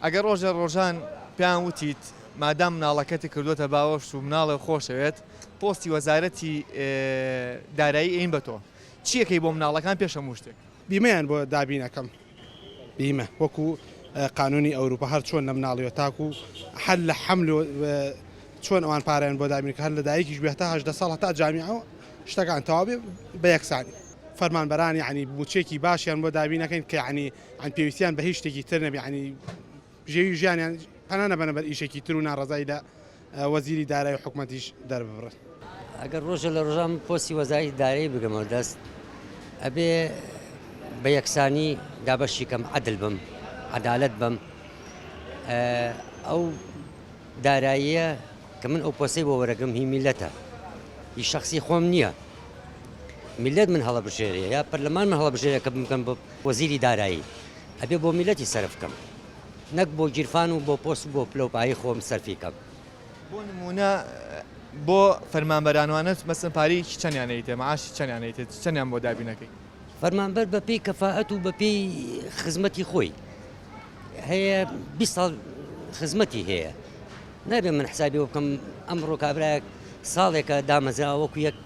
ئەگەر ڕۆژە ڕۆژان پێیان وتیت مادام مناڵەکەتی کردوتە باوەش و مناڵە خۆشەوێت پۆستی وەزارەتی دارایی ئین بە تۆ چیەکەی بۆ مناڵەکان پێش هەموو شتێک بیمەیان بۆ دابینەکەم بیمە وەکو قانونی ئەوروپا هەر چۆن لە مناڵیەوە تاکو هەر لە حەمل چۆن ئەوان پارەیان بۆ دابینەکە هەر لە دایکیش بێتە 18 ساڵ هەتا جامیعەوە شتەکان تەواو بە یەکسانی فەرمانبەرانی ینی بچێکی باشیان بۆ دابینەکەین کە ینی ئەن پێویستیان بە هیچ شتێکی تر نەبی ینی ژێوی ژیانیان پەنانە بەنەبەر ئیشێکی تر و ناڕزایی لە وەزیری دارایی و حکوومەتیش دەربڕن. ئەگەر ڕۆژە لە ڕۆژان پۆستی وەزاری دارایی بگەمەوە دەست ئەبێ بە یەکسانی دابەشی کەم عەدل بم عەدالەت بم ئەو داراییە کە من ئەو پۆستەی بۆ وەرەگرم هی میلەتە هی شەخسی خۆم نییە میلەت من هەڵەبژێرێ یا پەرلەمان من هەڵەبژێرە کە بکەم بە وەزیری دارایی ئەبێ بۆ میلەتی سەرف بکەم نەک بۆ گیرفان و بۆ پۆست بۆ پلۆپایی خۆم سەرفی کەم. بۆ نمونە بۆ فەرمانبەرانوانت مەسن پارەی چەندیانەیتێ مەعاشی چەندیانەیتێت چەندیان بۆ دابینەکەی فەرمانبەر بە پێی کەفاەت و بە پێی خزمەتی خۆی هەیە 20 ساڵ خزمەتی هەیە نابێ من حسابی بۆ بکەم ئەمڕۆ کابراایەک ساڵێکە دامەزرا وەکو یەک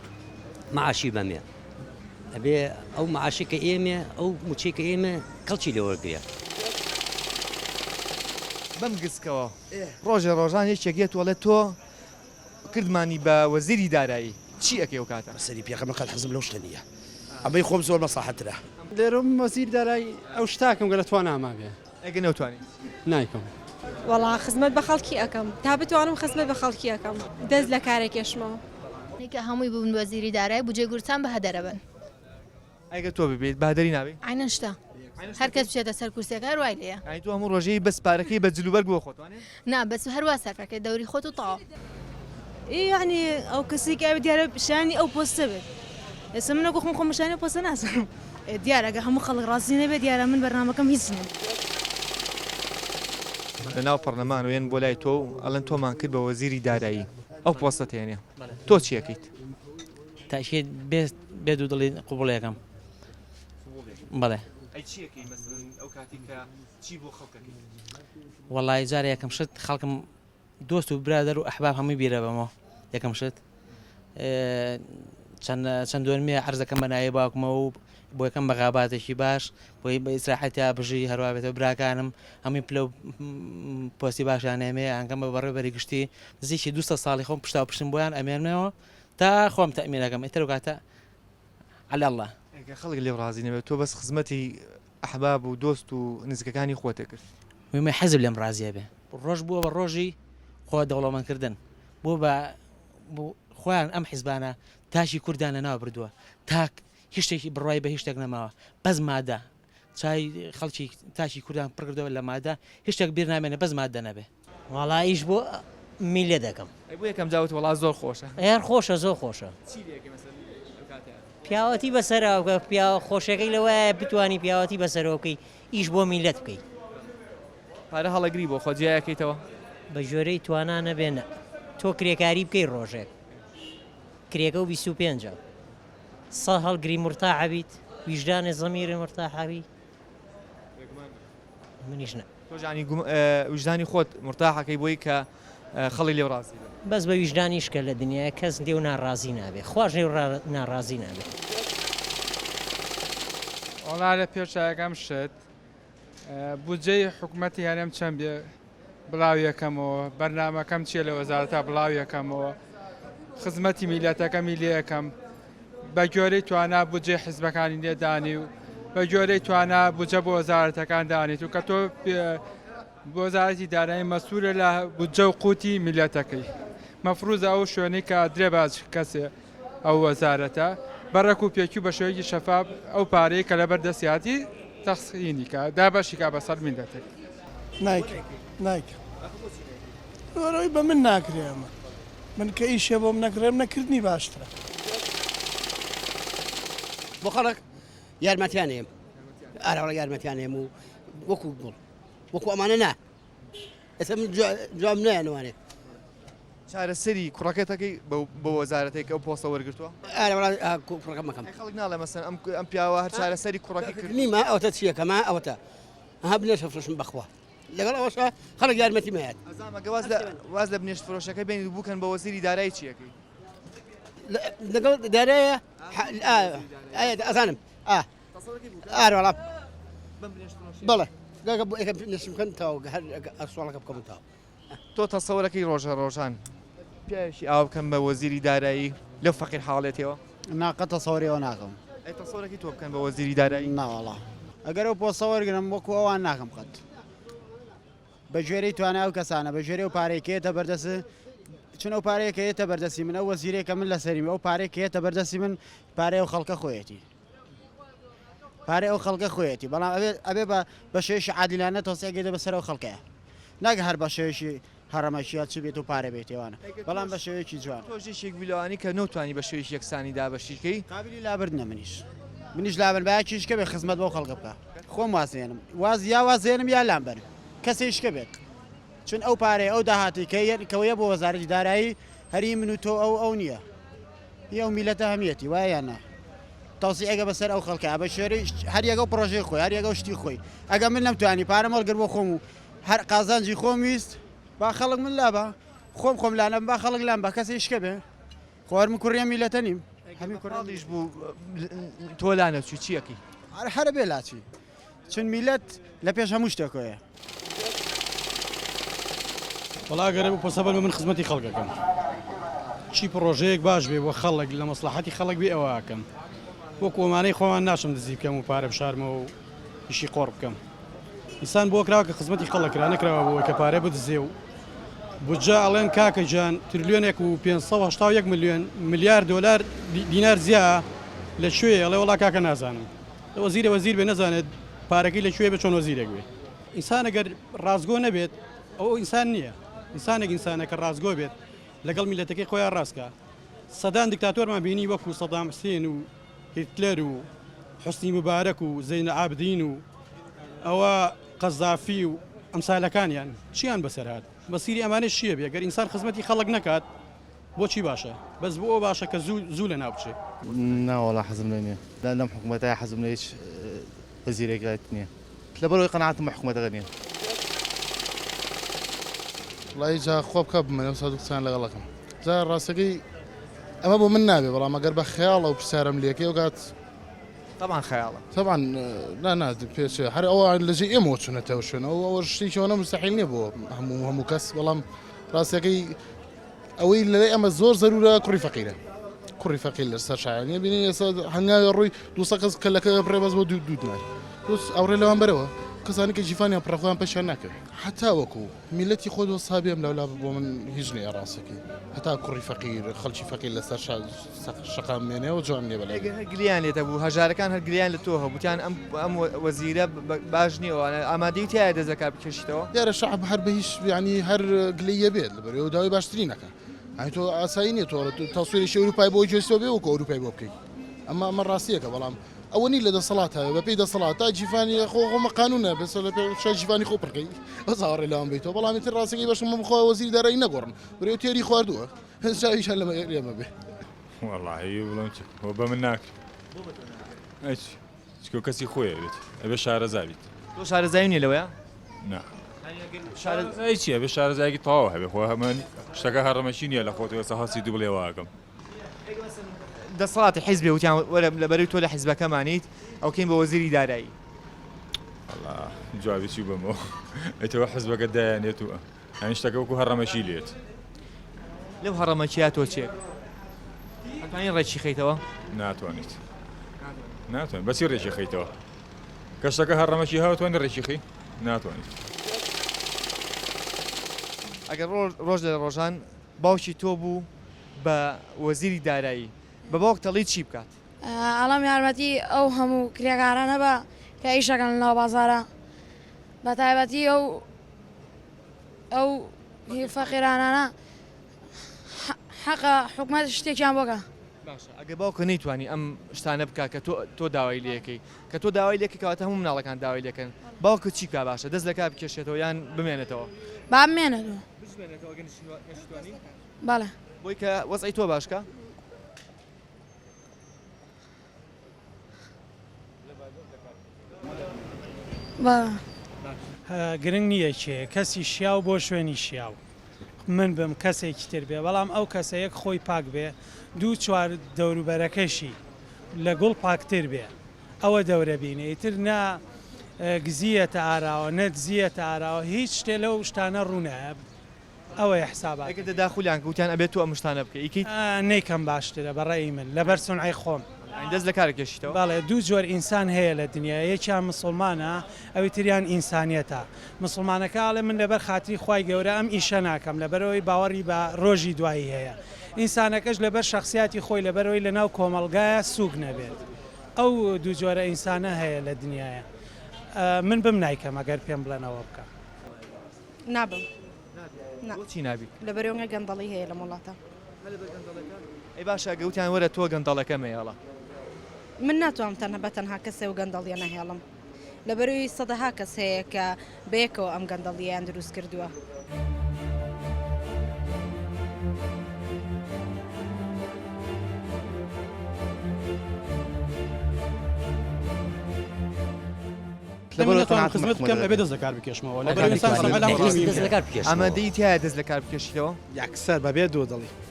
مەعاشی بەمێ ئەبێ ئەو مەعاشی کە ئێمە ئەو موچەی کە ئێمە کەڵکی لێوەرگرێ بەم گسکەوە ڕۆژە ڕۆژان یەکێک وەڵێ تۆ کردمانی بە وەزیری دارایی چی ئەەکەی و کاتە سەری پێخەمە قەت حەزم لەو شتە نییە ئەمەی خۆم زۆر مەساحەترە لێرەم وەزیر دارایی ئەو شتاکەم گە لە توان ناما بێ ئەگە نەوتوانی نایکەم وەڵا خزمەت بە خەڵکی ئەەکەم تا بتوانم خزمەت بە خەڵکی ئەەکەم دەست لە کارێکێشمەوە کە هەمووی بوون وەزیری دارایی بجێ گورتان بە هەدەرەبن ئەگە تۆ ببێت بادەری ناوی عینە شتە هەر کەس بچێتە سەر کورسەکە وای لێە ئەی تۆ هەموو ڕۆژەی بەس پارەکەی بە جلوبەرگ بۆ خۆتوانێت نا بەس هەروە سەرفەکە دەوری خۆت و تاوا یعنی ئەو کەسی کە دیارە پیشانی ئەو پۆستە بێت ئێستا منە گۆخم خۆمشانی پۆستە ناسم دیارەگە هەموو خەڵک ڕاستی نەبێت دیارە من بەرنامەکەم هیچ نیە لە ناو پەرلەمان وێن بۆ لای تۆ و ئەڵەن تۆمان کرد بە وەزیری دارایی ئەو پۆستە تێنێ تۆ چیەکەیت تاکێت بێت و دڵی قوبڵەکەم بەڵێ ئەو کاتی کە چی بۆ خەڵکەکەی وەڵای جارە یەکەم شت خەڵکم دۆست و برادەر و ئەحباب هەمووی بیرە بەمەوە یەکەم شت چەند دوێنمێ عەرزەکەم بە نایە باوکمەوە و بۆ یەکەم بەغاباتێکی باش بۆی بە ئیسراحەتیا بژی هەروە بێتەوە براکانم هەمووی پلە و پۆستی باشانێمێ ئەنگەم بە بەڕێبەری گشتی نزیکی 200 ساڵی خۆم پشتا و پشتم بۆیان ئەمێنمەوە تا خۆم تەمینەکەم ئیتر کاتە عەلی ئەڵڵا خەڵک لێو ڕازی نەبێت تۆ بەس خزمەتی ئەحباب و دۆست و نزیکەکانی خۆتە کرد ومە حەزب لێم ڕازیە بێ ڕۆژ بووە بە ڕۆژی خۆ دەوڵەمەندکردن بۆ بە خۆیان ئەم حیزبانە تاشی کوردان لە ناو بردووە تاک هیچ شتێکی بڕای بە هیچ شتێک نەماوە بەس مادە چای خەڵکی تاشی کوردان پڕکردەوە لە مادە هیچ شتێک بیر نامێنێ بەس مادە نەبێ وەڵا ئیش بۆ میلێ دەکەم بۆ یەکەم جاوت وەڵا زۆر خۆشە یار خۆشە زۆر خۆشە پیاوەتی بەسەرەوە پیا خۆشەکەی لەوەیە بتوانی پیاوەتی بەسەرەوە بکەی ئیش بۆ میلەت بکەیت پارە هەڵەگری بۆ خۆ جیایەکەیتەوە بە ژۆرەی توانە نەبێنە تۆ کرێکاری بکەی ڕۆژێک کرێکە و 25 سە هەڵگری مرتاح بیت ویژدانی زەمیری مرتاحبی منیش نە تۆژانی وجدانی خۆت مرتاحەکەی بۆی کە خەڵی لێو ڕازی بەس بە ویژدانی شکە لە دنیای کەس لێو ناڕازی نابێ خوۆش لێو ناڕازی نابێت وەڵا لە پێشایەکەم شت بودجەی حکوومەتی هەرێم چەند بێ بڵاو یەکەمەوە بەرنامەکەم چیە لە وەزارەتە بڵاو یەکەمەوە خزمەتی میلەتەکەمی لێ یەکەم بە گۆرەی توانە بودجێ حیزبەکانی لێدانی و بە گۆرەی توانە بودجە بۆ وەزارەتەکان دانیت و کە تۆ بۆ وەزارەتی دارایی مەسوولە لە بودجە و قوتی میلەتەکەی مەفروضە ئەو شوێنەی کە درێ باز کەسێ ئەو وەزارەتە بەڕێک و پێکی بە شێوەیەکی شەفاف ئەو پارەی کە لەبەر دەستیاتی تەخسینی کە دابەشی کا بەسەر میلەتەکە نایکە وەرەوەی بە من ناکرێ ئەمە من کە ئیشێ بۆم نەکرێم نەکردنی باشترە بۆ خەڵک یارمەتیانێم ئارەوەڵە یارمەتیانێم و وەکو گوڵ وەکو ئەمانە نا ئێستا من جواب نایەنوانێت چارەسەری کوڕەکەتەکەی بە وەزارەتێک ئەو پۆستە وەرگرتووە ئارەوەڵە کوڕەکەم مەکەم خەڵک ناڵێ مەسەن ئەم پیاوە هەر چارەسەری کوڕەکەی کرد نیمە ئەوتە چیەکەمە ئەوەتە ئەها بنێ شەفرشم بەخوا لەگەڵ ئەوەشە خەڵک یارمەتی مایەت ئەزانمەگە واز لە بنێشت فرۆشەکە بینی بووکەن بە وەزیری دارایی چیەکەی لەگەڵ دارەیە ئەزانم ئاوەڵام بەڵێ نشمکەن تاو هەر سوالەکە بکەم تاو تۆ تەسەوەرەکەی ڕۆژە ڕۆژان پیاوێکی ئاو بکەم بە وەزیری دارایی لەو فەقیر حاڵێتەوە ناقە تەسەوەریەوە ناکەم تەسەوەرەکەی تۆ بکەن بە وەزیری دارایی ناوەڵا ئەگەر ئەو پۆستە وەرگرم وەکو ئەوان ناکەم قەت بە ژێرەی توانای ئەو کەسانە بە ژێرە و پارێکێتە بەردەست چون ئەو پارەیەکەیەتە بەردەستی من ئەو وەزیرێکە من لەسەری ئەو پارێکێتە بەردەستی من پارەی ئەو خەڵکە خۆیەتی پارەی ئەو خەڵکە خۆیەتی بەڵام ئەبێ بە شێوشی عادلانە تۆسێگەیدە بەسەر ئەو خەڵکەیە ناگە هەر بە شێوشی هەڕەمەشیات چ بێت و پارە بێتێوانە بەڵام بە شێوەیەکی جوان تۆژێک بیلوانی کە نەوتوانی بە شێوشی یەکسانی دابەشیکەی قابلی لابردنە منیش لابن باکیشکە بێ خزمەت بۆ خەڵکە بکە خۆم وازێنم یا وازێنم یا لامبەر کەسێشکە بێت چون ئەو پارەیە ئەو داهاتی کەوەیە بۆ وەزارەتی دارایی هەری من و تۆ ئەو نییە ئەو میلەتە هەمیەتی وایە نا تاوسی ئەگە بەسەر ئەو خەڵکە بە شێری هەر یەگە پرۆژەی خۆی هەر یەگە شتی خۆی ئەگە من نەمتوانی پارە مەڵگر بۆ خۆم و هەر قازانجی خۆم ویست با خەڵک من لا بە خۆم لانە با خەڵک لام بە کەسێشکە بێ خۆر من کوڕیە میلەتە نیم هەمی کوڕاڵیش بوو تۆ لانەچوی چیەکی هەرە بێ لاچی چون میلەت لە پێش هەموو شتێکۆیە وڵاگەرە بۆ پۆسەبەر من خزمەتی خەڵکەکەم چی پرۆژەیەک باش بێ بۆ خەڵک لە مەسلحەتی خەڵک بێ ئەوەکەم بۆ کۆمانەی خۆمان ناشم دزی بکەم و پارە بشارمەوە و ئیشی قۆڕ بکەم ئینسان بۆ کراوە کە خزمەتی خەڵکرا نەکراوە بۆ کە پارێ بدزێ و بجا ئەڵێن کاکە جان تریلیۆنێک و 571 ملیار دلار دینار زیە لەکوێ ئەڵێ وڵا کاکە نازانم وەزیر بێ نەزانێت پارەکەی لەکوێ بە چۆن وەزیرێک بێ ئینسان ئەگەر ڕازگۆ نەبێت ئەو ئینسان نییە ئینسانێکە ڕازگۆ بێت لەگەڵ میلەتەکەی خۆیان ڕاستکە سەدان دیکتاتۆرمان بینی وەکو سەدام حوسێن و هیتلەر و حوسنی مبارەک و زەینە عابدین و ئەوە قەزافی و ئەمسالەکانیان چیان بەسەر هات مەسیری ئەمانە چییە بێ گەر ئینسان خزمەتی خەڵک نەکات بۆچی باشە بەس بۆ ئەو باشە کە زوو لە ناو بچێت ناوەڵا حەزم لێ نییە لەم حکوومەتای حەزم لە هیچ وەزیرێکات نییە لەبەرەوەی قەناعەتم بە حکوومەتەکە نییە وڵی جا خۆ بکە بمەنێ سا دوکسان لەگەڵەکەم جا ڕاستەکەی ئەمە بۆ من نابێ بەڵام ئەگەر بە خەیاڵە و پرسیارم لێکەی وگات طبعا خەیاڵە طبعا نا پێچ هەر ئەوە لەژێ ئێمە چونەتەوە شوێنەوە ئەوە شتێکیەوە مستەحیل نییە بۆ هەموو کەس بەڵام ڕاستەکەی ئەوەی لەلای ئەمە زۆر زەرورە کوڕی فەقیر لەسەر شایانە بینی ئێستا هەنگاوی ڕووی 200 کەس کەلەکە بڕێبەز بۆ دوودنای ئەوڕێ لەوان بەرەوە کەسانی کە جیفانیان پڕەخۆیان پێشیان ناکرد هەتا وەکو میلەتی خۆ دۆست سابێم لەولا بۆ من هیچ نییە ڕاستەکەی هەتا کوڕی فەقیر خەڵکی فەقیر لەسەر شەقام مێنێەوە جوان نییە بەڵێ گلیان لێتە بوو هەژارەکان هەر گلیان لە تۆ هەبووتیان ئەم وەزیرە باش نییەوە ئامادەی تایە دەزەکا بکەشیتەوە دیارە شعب هەر بە هیچ ینی هەر گلەیە بێت لەبەرەوە داوای باشتری نەکە ئەی تۆ ئاسایی نییە تۆ تاسوێری ئەوروپای بۆ جێستەوە بێ وەکو ئەوروپای بۆ بکەیت ئەمە ڕاستیەکە بەڵام ئەوە نی لە دەسەڵات هەیە بە پێی دەسەڵات تا جیفانی خۆمە قانونە بەس لە پێ جیفانی خۆ پڕکەی ئەو زاوەڕێ لەوان بیتەوە بەڵامی تر ڕاستەکەی بەشم بخوا وەزیری دارایی نەگۆڕن بەرێ تێری خواردووە چاویشان لەمە ئێمە بێ وەڵاهی بڵم ئەوە بە من ناکرد چکە کەسی خۆیە بێت ئەبێ شارەزا بیت تۆ شارەزایی نیە لەوەیە نا شارەزایی چییە بێ شارەزایەکی تەواو هەبێ خۆ هەمان شتەکە هەڕەمەشی نییە لە خۆتەوە سەهاسی دوو بڵێواکەم دەسەڵاتی حیزبێ وتیان وەرە لەبەرەوەی تۆ لە حیزبەکەمانیت ئەو کەین بە وەزیری دارایی جوابی بمەوە ئەیتەوە حزبەکە دایانێت و ئەین شتەکە وەکو هەڕەمەشی لێت لەو هەڕەمەچیا تۆ چێک ئەتوانین ڕێکی خەیتەوە ناتوانیت بەچی ڕێکی خەیتەوە کە شتەکە هەڕەمەشی هاوتوانێت ڕێکی خەی ناتوانیت ئەگەر ڕۆژ لە ڕۆژان باوکی تۆ بوو بە وەزیری دارایی بە باوک تەڵی چی بکات ئەڵام یارمەتی ئەو هەموو کرێکارانە بە کە ئیشەکەن لەناو بازارە بە تایبەتی ئەو فەقیرانانە حەقە حکومەت شتێکیان بۆکە باشە ئەگە باوکە نەیتوانی ئەم شتانە بکە کە تۆ داوای لەکەی کە تۆ داوای لێکی کەواتە هەموو مناڵەکان داوای لەکەن باوکە چی کا باشە دەست لەکا بکێشێتەوە یان بمێنێتەوە با بمێنێتەوە بەڵێ بۆی کە وەزعی تۆ باشکە گرنگ نییە کێ کەسی شیاو بۆ شوێنی شیاو من بم کەسێکی تر بێ بەڵام ئەو کەسە یەک خۆی پاک بێ دوو چوار دەوروبەرەکەشی لە گوڵ پاکتر بێ ئەوە دەورە بینێ ئیتر نا گزیەتە ئاراوە نەدزیەتە ئاراوە هیچ شتێ لەو شتانە ڕوونایە ئەوەی حسابات داخولیان گوتیان ئەبێت تو ئەم شتانە بکە ئیکیت نیکەم باشترە بەڕێی من لەبەر سونعی خۆم دەست لە کارێکێشیتەوە باڵێ دوو جۆر ئینسان هەیە لە دنیا یەکیان مسلمانە ئەوی تریان ئینسانیەتە مسلمانەکەڵێ من لەبەر خاتری خوای گەورە ئەم ئیشە ناکەم لەبەرەوەی باوەڕی بە ڕۆژی دوایی هەیە ئینسانەکەش لەبەر شخصیاتی خۆی لەبەرەوەی لە ناو کۆمەلگایە سوگ نەبێت ئەو دوو جۆرە ئینسانە هەیە لە دنیاە من بم نایکەم ئەگەر پێم بڵێنەوە بکە نابم چی نابی لەبەرەوەی گەندەڵی هەیە لە وڵاتە ئەی باشە گەوتیان وەرە تۆ گەندەڵەکە مێڵە من ناتوانم تەنها بە تەنها کەسێ و گەندەڵیە نەهێڵم لەبەرەوەی سەدەها کەس هەیە کە بەیەکەوە ئەم گەندەڵیان دروست کردووە. خزمەت بکەم ئەبێ دەست لە کار بکێشمەوە ئەمە دیتیایە دەست لە کار بکێشیتەوە یەکسەر بەبێ دوو دڵی